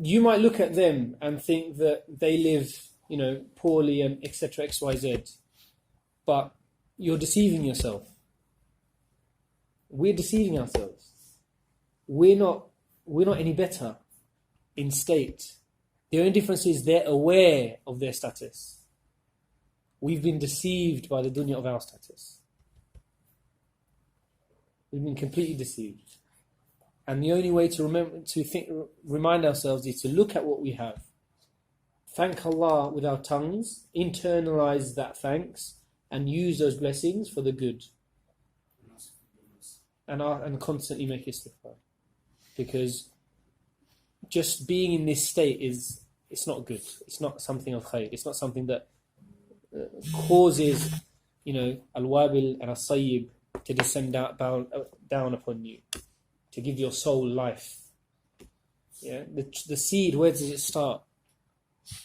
you might look at them and think that they live, poorly and etc. XYZ, but you're deceiving yourself. We're deceiving ourselves. We're not any better in state. The only difference is they're aware of their status. We've been deceived by the dunya of our status. We've been completely deceived. And the only way to remind ourselves is to look at what we have. Thank Allah with our tongues, internalize that thanks, and use those blessings for the good. And constantly make istighfar. Because just being in this state it's not good. It's not something of khair. It's not something that causes, al-wabil and as-sayyib to descend down upon you, to give your soul life. Yeah, the seed, where does it start?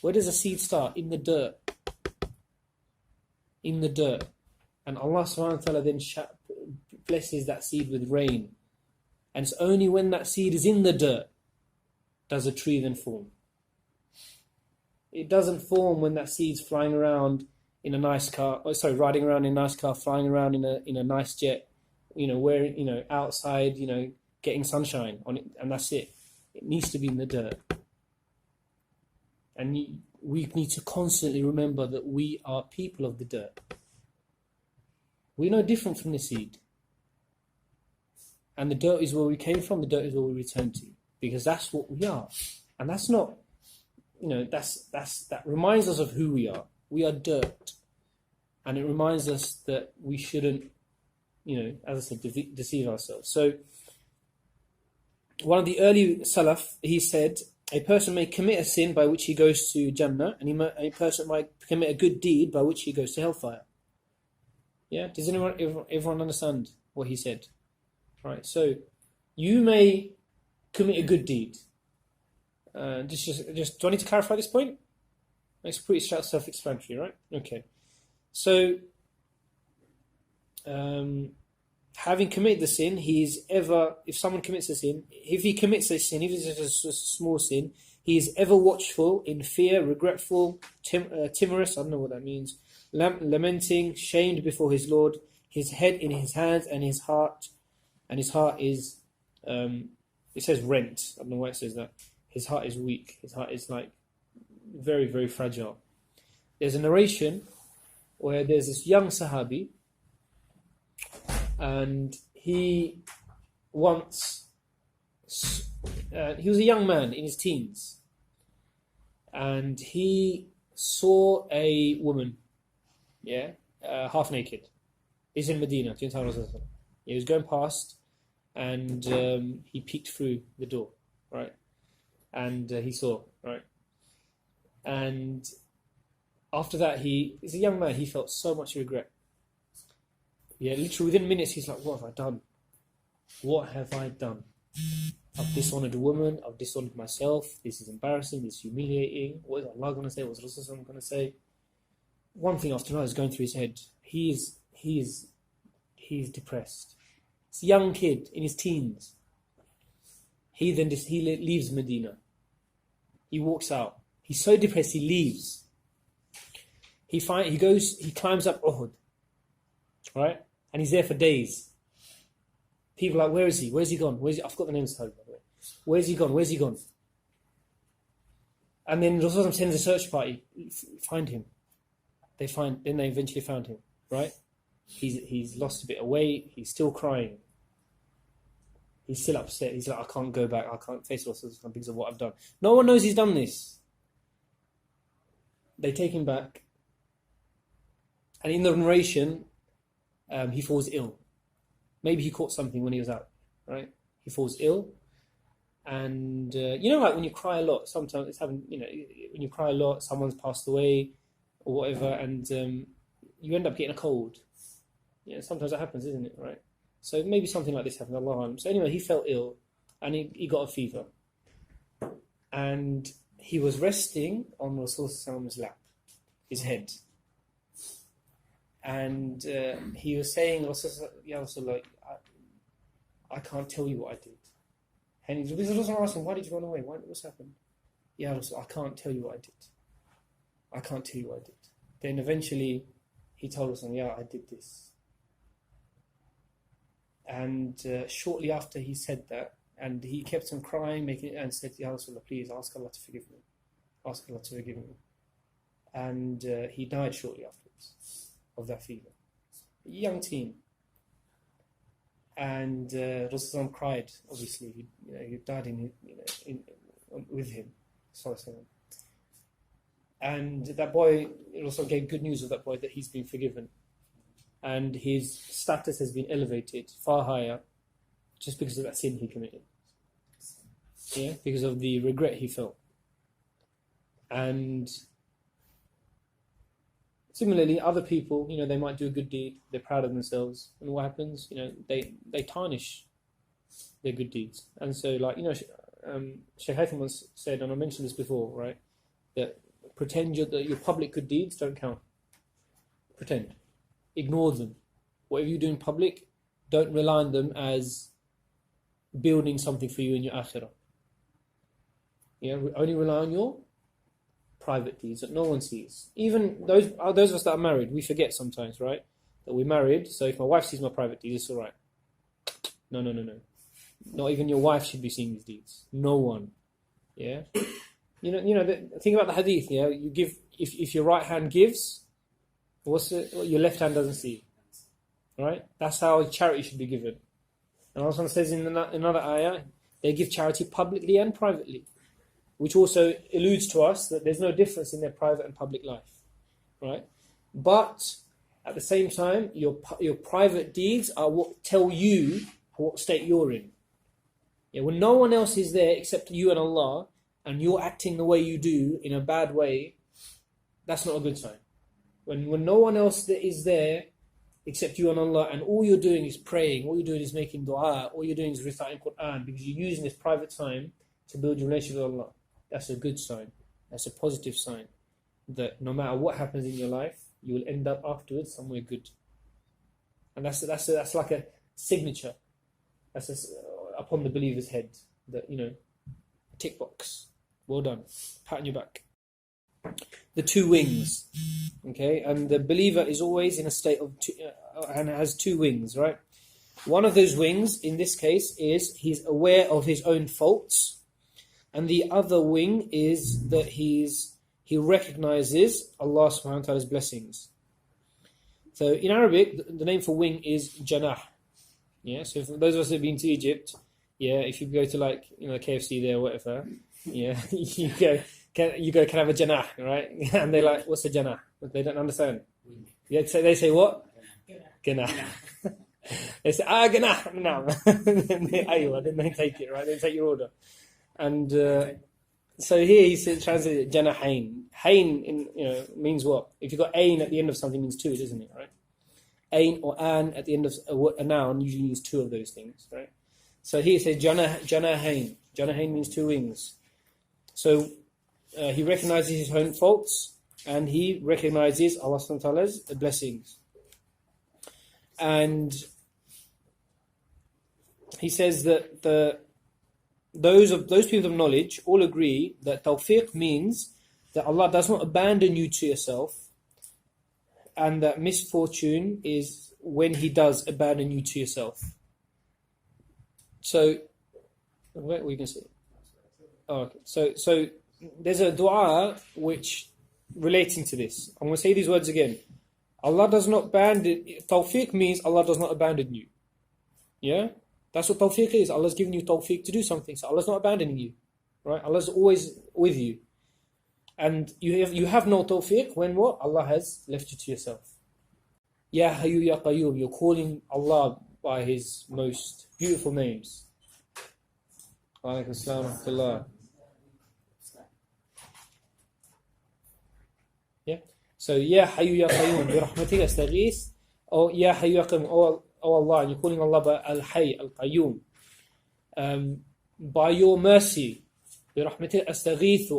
Where does a seed start? In the dirt. In the dirt. And Allah subhanahu wa ta'ala then blesses that seed with rain. And it's only when that seed is in the dirt does a tree then form. It doesn't form when that seed's flying around in a nice car, riding around in a nice car, flying around in a nice jet, wearing, outside, getting sunshine on it, and that's it. It needs to be in the dirt. And we need to constantly remember that we are people of the dirt. We're no different from the seed. And the dirt is where we came from, the dirt is where we return to. Because that's what we are. And that's not, that reminds us of who we are. We are dirt. And it reminds us that we shouldn't, as I said, deceive ourselves. So, one of the early Salaf, he said, a person may commit a sin by which he goes to Jannah, and a person might commit a good deed by which he goes to hellfire. Yeah? Does everyone understand what he said? Right. So, you may commit a good deed. Just do I need to clarify this point? It's pretty self-explanatory, right? Okay. So, having committed the sin, if someone commits a sin, if he commits a sin, even if it's a small sin, he is ever watchful, in fear, regretful, timorous, I don't know what that means, lamenting, shamed before his Lord, his head in his hands, and his heart is, it says rent, I don't know why it says that. His heart is weak, his heart is like very, very fragile. There's a narration where there's this young Sahabi, and he was a young man in his teens, and he saw a woman, half naked. He's in Medina. He was going past, and he peeked through the door, right? And he saw, right? And after that, he's a young man. He felt so much regret. Yeah, literally within minutes, he's like, what have I done? What have I done? I've dishonored a woman. I've dishonored myself. This is embarrassing. This is humiliating. What is Allah going to say? What's Rasul going to say? One thing after another is going through his head. He's depressed. It's a young kid in his teens. He leaves Medina. He walks out. He's so depressed, he leaves. He climbs up Uhud. Right? And he's there for days. People are like, where is he? Where's he gone? I forgot the name of the story, by the way. Where's he gone? Where's he gone? And then Rasulullah sends a search party. Find him. Then they eventually found him. Right? He's lost a bit of weight. He's still crying. He's still upset. He's like, I can't go back. I can't face Rasulullah because of what I've done. No one knows he's done this. They take him back. And in the narration, he falls ill. Maybe he caught something when he was out, right? He falls ill. And, like when you cry a lot, sometimes it's happened, when you cry a lot, someone's passed away or whatever, and you end up getting a cold. Yeah, sometimes that happens, isn't it, right? So maybe something like this happened, Allah. So anyway, he felt ill and he got a fever. And he was resting on Rasulullah's lap, his head. And he was saying, Ya Rasulullah, I can't tell you what I did. And Rasulullah asked him, why did you run away? What's happened? Ya Rasul, I can't tell you what I did. I can't tell you what I did. Then eventually he told us, yeah, I did this. And shortly after he said that, and he kept on crying, and said, Ya Rasulullah, please ask Allah to forgive me. Ask Allah to forgive me. And he died shortly afterwards of that fever. A young teen. And Rasulullah cried, obviously. He died with him. And that boy, it also gave good news of that boy that he's been forgiven. And his status has been elevated far higher just because of that sin he committed. Yeah, because of the regret he felt. And similarly, other people, they might do a good deed, they're proud of themselves, and what happens? They tarnish their good deeds. And so, Shaykh Haytham once said, and I mentioned this before, right, that pretend that your public good deeds don't count. Pretend. Ignore them. Whatever you do in public, don't rely on them as building something for you in your akhirah. Yeah, only rely on your private deeds that no one sees. Even those of us that are married, we forget sometimes, right? That we're married, so if my wife sees my private deeds, it's all right. No. Not even your wife should be seeing these deeds. No one. Yeah? Think about the hadith, yeah? You give, if your right hand gives, what your left hand doesn't see. Right? That's how charity should be given. And Allah says in another ayah, they give charity publicly and privately, which also alludes to us that there's no difference in their private and public life. Right? But at the same time, your private deeds are what tell you what state you're in. Yeah, when no one else is there except you and Allah, and you're acting the way you do in a bad way, that's not a good sign. When no one else is there except you and Allah, and all you're doing is praying, all you're doing is making dua, all you're doing is reciting Quran, because you're using this private time to build your relationship with Allah, that's a good sign. That's a positive sign that no matter what happens in your life, you will end up afterwards somewhere good. And that's like a signature. That's upon the believer's head, that tick box. Well done. Pat on your back. The two wings. Okay, and the believer is always in a state of and has two wings, right? One of those wings, in this case, is he's aware of his own faults, and the other wing is that he recognizes Allah subhanahu wa ta'ala's blessings. So in Arabic, the name for wing is janah. Yeah, so for those of us who have been to Egypt, yeah, if you go to KFC there or whatever, yeah, you go, can I have a janah, right? And they're like, what's a janah? They don't understand. Yeah, so they say what? Ganah. They say, ganah, no. Then they take it, right? They take your order. And so here he said, translated janahain. Hain means what? If you've got ain at the end of something, it means two, doesn't it, right? Ain or an at the end of a noun usually means two of those things, right? So here it says janahain. Janahain means two wings. So he recognizes his own faults, and he recognizes Allah subhanahu wa ta'ala's blessings. And he says that those people of knowledge all agree that tawfiq means that Allah does not abandon you to yourself, and that misfortune is when He does abandon you to yourself. So, where we can see. Oh, okay. So there's a dua which relating to this. I'm going to say these words again. Allah does not abandon. Tawfiq means Allah does not abandon you. Yeah, that's what tawfiq is. Allah's giving you tawfiq to do something, so Allah's not abandoning you, right? Allah's always with you, and you have no tawfiq when what? Allah has left you to yourself. Ya Hayyu Ya Qayyum. You're calling Allah by His most beautiful names. Alaikum assalam wa rahmatullah. Yeah. So Ya Hayyu Ya Qayyum, bi rahmatika astaghith, or Ya Hayyu Ya Qayyum, oh Allah, and you're calling Allah by Al-Hayy, Al-Qayyum. By your mercy, bi rahmatika astaghith,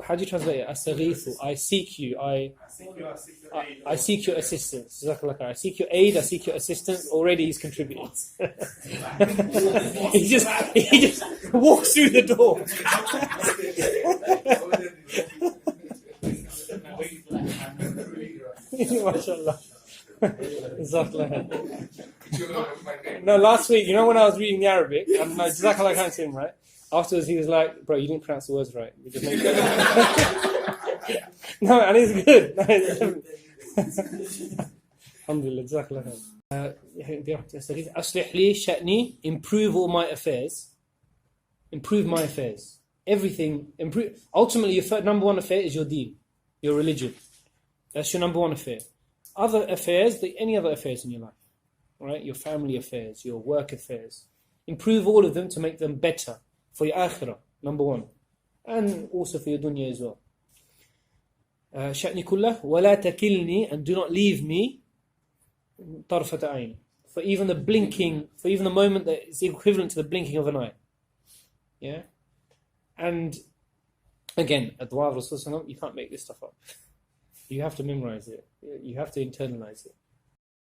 how do you translate it? Astaghithu, I seek you, I seek your assistance. Jazakallah khair. I seek your aid, I seek your assistance. Already he's contributing. he just walks through the door. MashaAllah. No, last week, when I was reading the Arabic, and Jazakallah khair to him, right? Afterwards, he was like, "Bro, you didn't pronounce the words right. You just made it." No, and it's good. Alhamdulillah, Jazakallah khair. Aslih li sha'ni, improve all my affairs. Improve my affairs. Everything. Improve. Ultimately, your number one affair is your deen, your religion. That's your number one affair. Other affairs, any other affairs in your life, right? Your family affairs, your work affairs. Improve all of them to make them better for your akhirah, number one. And also for your dunya as well. Sha'ni kullah, وَلَا تَكِلْنِي, and do not leave me طَرْفَةَ عَيْنِ, for even the moment that is equivalent to the blinking of an eye. Yeah? And again, at dua of Rasulullah, you can't make this stuff up. You have to memorize it. You have to internalize it.